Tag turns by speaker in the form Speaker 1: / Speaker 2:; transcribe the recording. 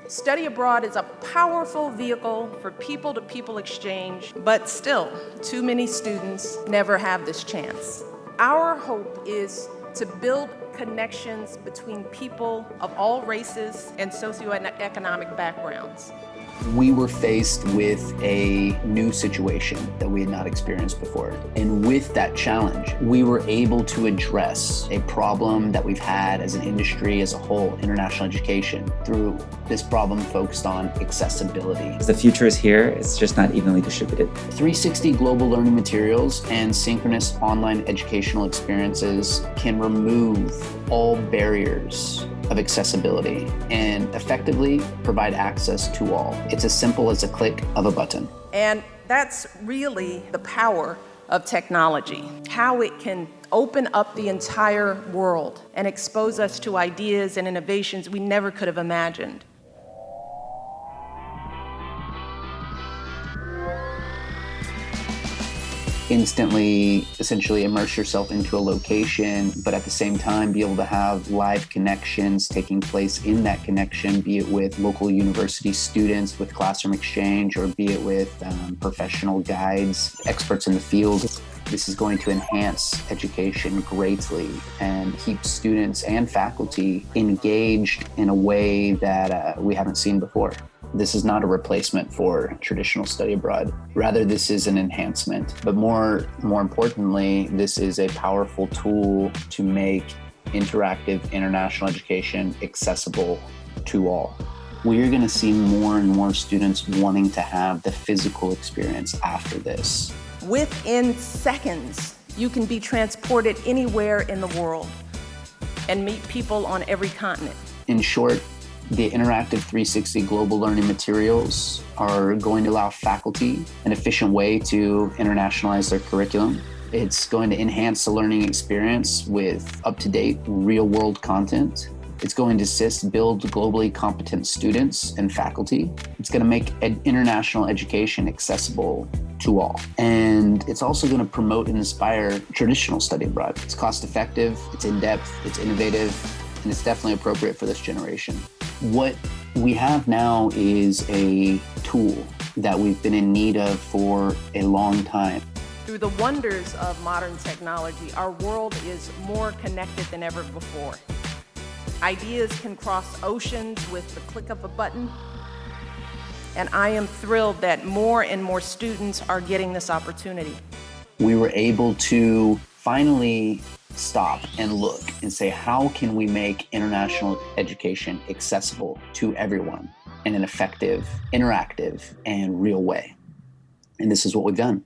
Speaker 1: Study abroad is a powerful vehicle for people-to-people exchange, but still, too many students never have this chance. Our hope is to build connections between people of all races and socioeconomic backgrounds.
Speaker 2: We were faced with a new situation that we had not experienced before. And with that challenge, we were able to address a problem that we've had as an industry as a whole, international education, through this problem focused on accessibility.
Speaker 3: The future is here, it's just not evenly distributed.
Speaker 2: 360 global learning materials and synchronous online educational experiences can remove all barriers of accessibility and effectively provide access to all. It's as simple as a click of a button.
Speaker 1: And that's really the power of technology, how it can open up the entire world and expose us to ideas and innovations we never could have imagined.
Speaker 2: Instantly, essentially immerse yourself into a location, but at the same time be able to have live connections taking place in that connection, be it with local university students with classroom exchange, or be it with professional guides, experts in the field. This is going to enhance education greatly and keep students and faculty engaged in a way that we haven't seen before. This is not a replacement for traditional study abroad. Rather, this is an enhancement. But more importantly, this is a powerful tool to make interactive international education accessible to all. We're going to see more and more students wanting to have the physical experience after this.
Speaker 1: Within seconds, you can be transported anywhere in the world and meet people on every continent.
Speaker 2: In short, the interactive 360 global learning materials are going to allow faculty an efficient way to internationalize their curriculum. It's going to enhance the learning experience with up-to-date real-world content. It's going to assist build globally competent students and faculty. It's going to make international education accessible to all. And it's also going to promote and inspire traditional study abroad. It's cost-effective, it's in-depth, it's innovative, and it's definitely appropriate for this generation. What we have now is a tool that we've been in need of for a long time.
Speaker 1: Through the wonders of modern technology, our world is more connected than ever before. Ideas can cross oceans with the click of a button, and I am thrilled that more and more students are getting this opportunity.
Speaker 2: We were able to finally stop and look and say, how can we make international education accessible to everyone in an effective, interactive, and real way? And this is what we've done.